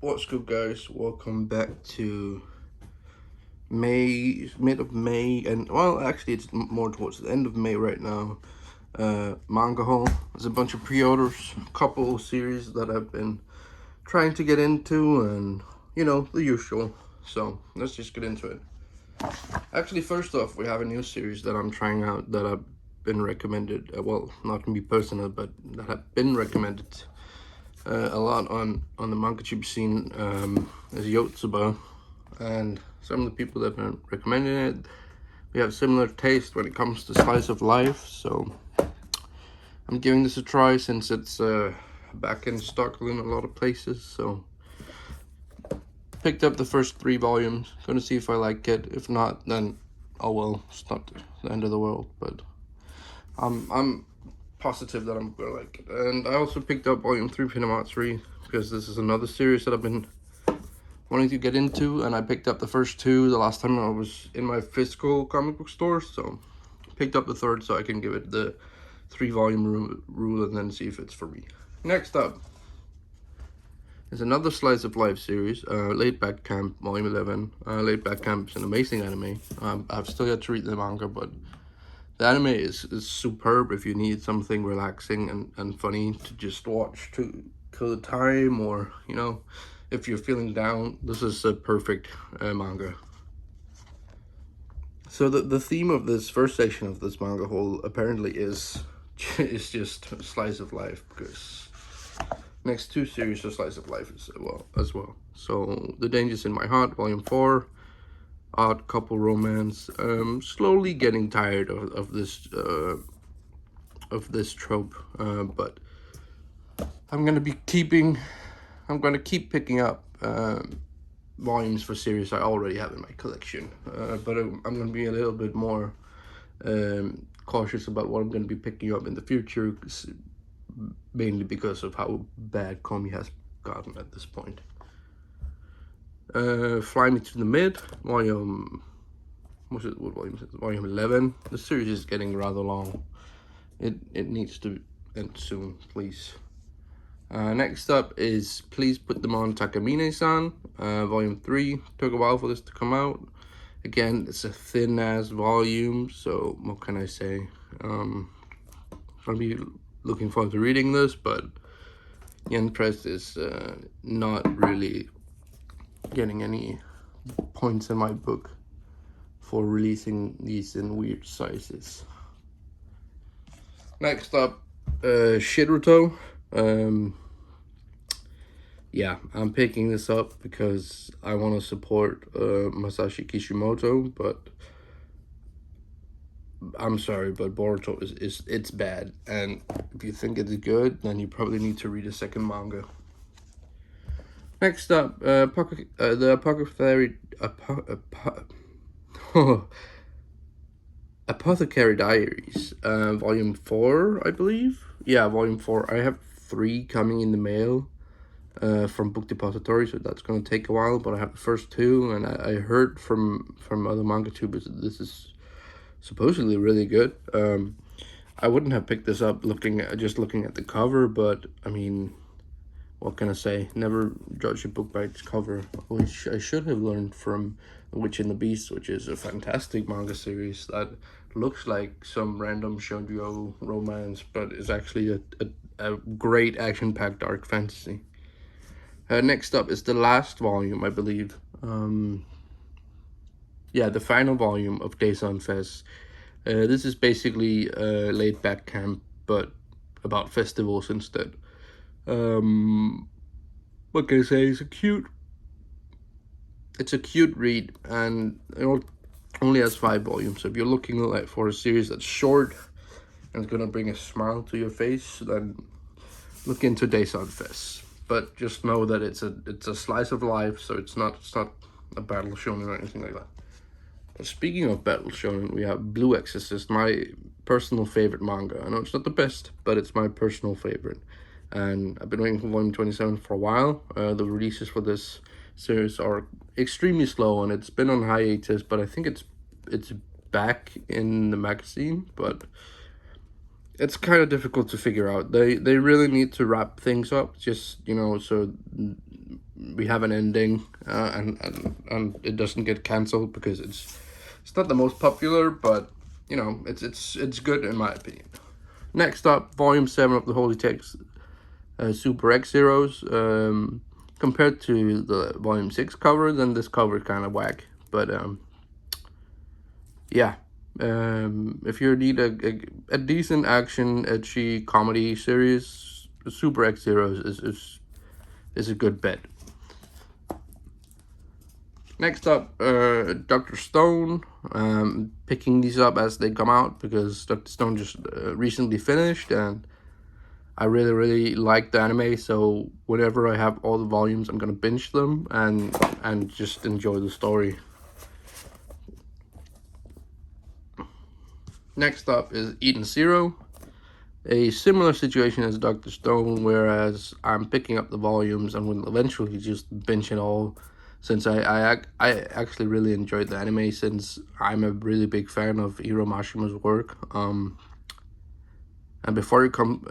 What's good, guys? Welcome back to mid of May, and well, actually, it's more towards the end of May right now. Manga haul. There's a bunch of pre-orders, a couple series that I've been trying to get into, and the usual. So let's just get into it. Actually, first off, we have a new series that I'm trying out that I've been recommended. Well, not me personally, but that have been recommended a lot on the manga tube scene, is Yotsuba, and some of the people that have been recommending it, we have similar taste when it comes to slice of life, so I'm giving this a try since it's back in stock in a lot of places. So picked up the first 3 volumes, gonna see if I like it. If not, then oh well, it's not the end of the world, but I'm positive that I'm gonna like it. And I also picked up volume 3 Pinamatsuri because this is another series that I've been wanting to get into, and I picked up the first 2 the last time I was in my physical comic book store, so picked up the third so I can give it the 3 volume rule and then see if it's for me. Next up is another slice of life series, Laid Back Camp volume 11. Laid Back Camp is an amazing anime. I've still yet to read the manga, but the anime is superb if you need something relaxing and funny to just watch to kill the time, or if you're feeling down, this is a perfect manga. So the theme of this first section of this manga haul apparently is just a slice of life, because next 2 series are slice of life as well. So The Dangers in My Heart volume 4, odd couple romance. Slowly getting tired of this trope, but I'm gonna keep picking up volumes for series I already have in my collection, but I'm gonna be a little bit more cautious about what I'm gonna be picking up in the future, mainly because of how bad Komi has gotten at this point. Fly Me to the Mid, volume, what volume is it? Volume 11. The series is getting rather long. It needs to end soon, please. Next up is Please Put Them On Takamine-san, volume 3. Took a while for this to come out. Again, it's a thin ass volume, so what can I say? I'll be looking forward to reading this, but Yen Press is not really getting any points in my book for releasing these in weird sizes. Next up, Shiruto. Yeah, I'm picking this up because I want to support Masashi Kishimoto, but I'm sorry, but Boruto it's bad, and if you think it's good, then you probably need to read a second manga. Next up, the Apothecary Diaries, volume 4, I believe. Yeah, volume 4. I have 3 coming in the mail from Book Depository, so that's gonna take a while, but I have the first 2, and I heard from other manga tubers that this is supposedly really good. I wouldn't have picked this up just looking at the cover, but I mean, what can I say? Never judge a book by its cover, which I should have learned from The Witch and the Beast, which is a fantastic manga series that looks like some random shoujo romance, but is actually a great action-packed dark fantasy. Next up is the last volume, I believe. Yeah, the final volume of Days on Fest. This is basically Laid Back Camp, but about festivals instead. What can I say? It's a cute read, and it only has 5 volumes. So if you're looking for a series that's short and it's gonna bring a smile to your face, then look into Days on Fest. But just know that it's a slice of life, so it's not a battle shonen or anything like that. But speaking of battle shonen, we have Blue Exorcist, my personal favorite manga. I know it's not the best, but it's my personal favorite. And I've been waiting for volume 27 for a while. The releases for this series are extremely slow, and it's been on hiatus, but I think it's back in the magazine, but it's kind of difficult to figure out. They really need to wrap things up, just so we have an ending, and it doesn't get cancelled because it's not the most popular, but you know, it's good in my opinion. Next up, Volume 7 of the Holy Text, Super X Heroes. Compared to the Volume 6 cover, then this cover is kind of whack. But yeah, if you need a decent action, edgy comedy series, Super X Heroes is a good bet. Next up, Dr. Stone. Picking these up as they come out because Dr. Stone just recently finished, and I really like the anime. So whenever I have all the volumes, I'm gonna binge them and just enjoy the story. Next up is Eden Zero. A similar situation as Dr. Stone, whereas I'm picking up the volumes and will eventually just binge it all, since I actually really enjoyed the anime, since I'm a really big fan of Hiro Mashima's work. And before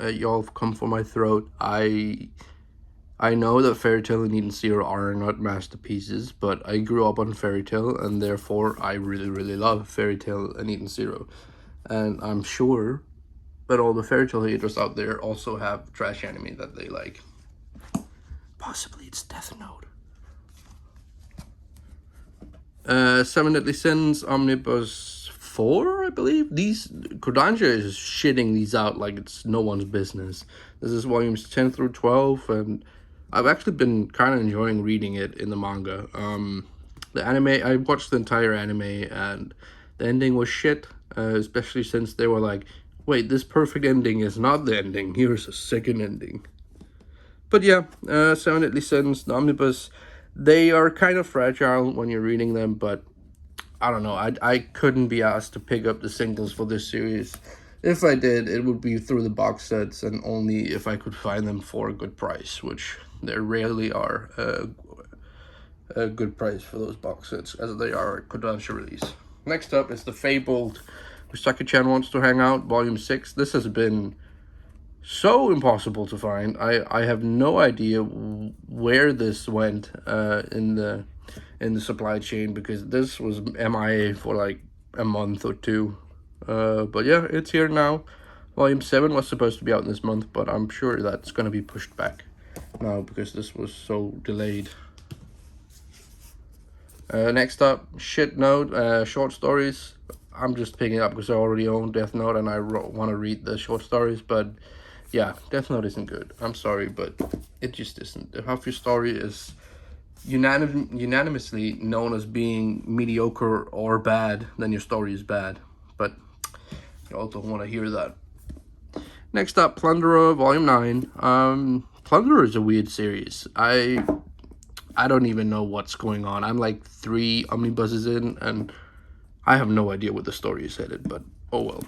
y'all come for my throat, I know that Fairy Tail and Eden Zero are not masterpieces, but I grew up on Fairy Tail, and therefore I really love Fairy Tail and Eden Zero. And I'm sure that all the Fairy Tail haters out there also have trash anime that they like. Possibly it's Death Note. Seven Deadly Sins Omnibus 4, I believe. These Kodansha is shitting these out like it's no one's business. This is volumes 10 through 12, and I've actually been kind of enjoying reading it in the manga. The anime, I watched the entire anime, and the ending was shit, especially since they were like, wait, this perfect ending is not the ending, here's a second ending. But yeah, Seven Deadly Sins, the Omnibus, they are kind of fragile when you're reading them, but I don't know, I couldn't be asked to pick up the singles for this series. If I did, it would be through the box sets, and only if I could find them for a good price, which there rarely are a good price for those box sets, as they are at Kodansha release. Next up is the fabled Misaki-chan Wants to Hang Out, Volume 6. This has been so impossible to find. I have no idea where this went in the supply chain, because this was MIA for like a month or two. But yeah, it's here now. Volume 7 was supposed to be out this month, but I'm sure that's going to be pushed back now because this was so delayed. Next up, Shit Note, short stories. I'm just picking it up because I already own Death Note and I want to read the short stories, but yeah, Death Note isn't good. I'm sorry, but it just isn't. Half your story is unanimously known as being mediocre or bad, then your story is bad. But you all don't want to hear that. Next up, Plunderer, Volume 9. Plunderer is a weird series. I don't even know what's going on. I'm like 3 omnibuses in, and I have no idea where the story is headed, but oh well.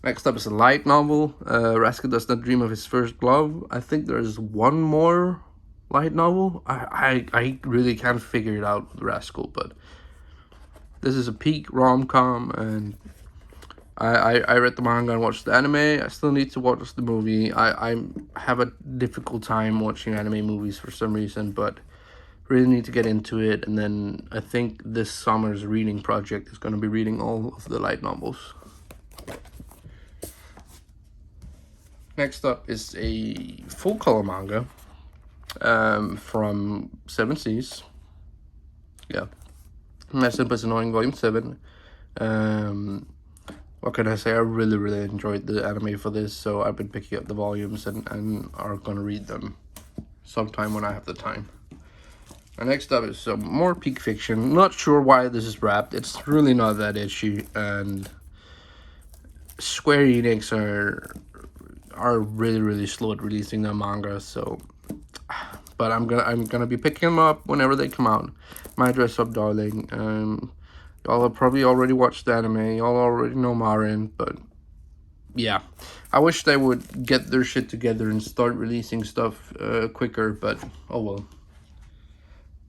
Next up is a light novel, Rascal Does Not Dream of His First Love. I think there's one more light novel. I really can't figure it out with Rascal, but this is a peak rom-com, and I read the manga and watched the anime. I still need to watch the movie. I have a difficult time watching anime movies for some reason, but really need to get into it. And then I think this summer's reading project is going to be reading all of the light novels. Next up is a full color manga from 7 Seas. Yeah, Mess Up is Annoying Volume 7. What can I say? I really enjoyed the anime for this, so I've been picking up the volumes and are gonna read them sometime when I have the time. And next up is some more peak fiction. Not sure why this is wrapped. It's really not that itchy, and Square Enix are really slow at releasing their manga, so but I'm gonna be picking them up whenever they come out. My Dress Up Darling. Y'all have probably already watched the anime. Y'all already know Marin, but yeah, I wish they would get their shit together and start releasing stuff quicker, but oh well.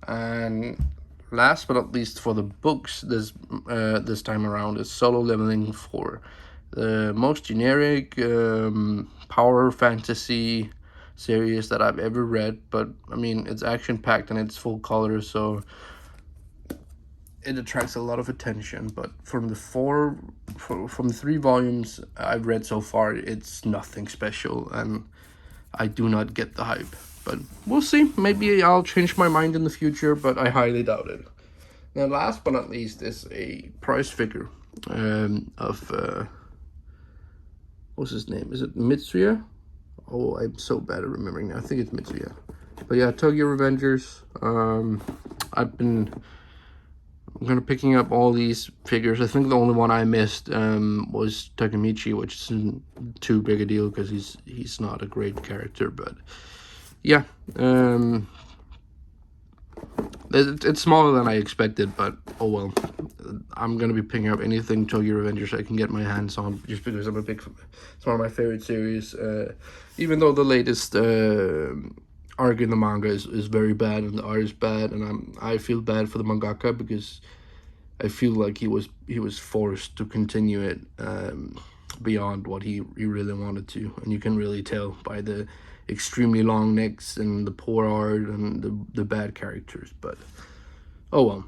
And last but not least, for the books this time around, is Solo Leveling 4. The most generic power fantasy series that I've ever read, but I mean, it's action-packed and it's full color, so it attracts a lot of attention. But from the from the 3 volumes I've read so far, it's nothing special, and I do not get the hype. But we'll see. Maybe I'll change my mind in the future, but I highly doubt it. Now, last but not least, is a prize figure of what's his name? Is it Mitsuya? Oh, I'm so bad at remembering now. I think it's Mitsuya. But yeah, Tokyo Revengers. I'm gonna picking up all these figures. I think the only one I missed was Takemichi, which isn't too big a deal because he's not a great character. But yeah, it's smaller than I expected, but oh well. I'm gonna be picking up anything Tokyo Revengers I can get my hands on, just because I'm a big. It's one of my favorite series. Even though the latest arc in the manga is very bad and the art is bad, and I feel bad for the mangaka because I feel like he was forced to continue it beyond what he really wanted to, and you can really tell by the extremely long necks and the poor art and the bad characters. But oh well.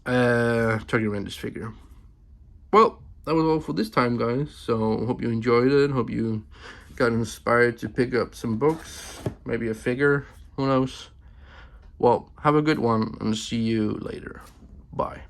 Tokyo Revengers figure. Well, that was all for this time, guys. So hope you enjoyed it. Hope you got inspired to pick up some books, maybe a figure, who knows. Well, have a good one, and see you later. Bye.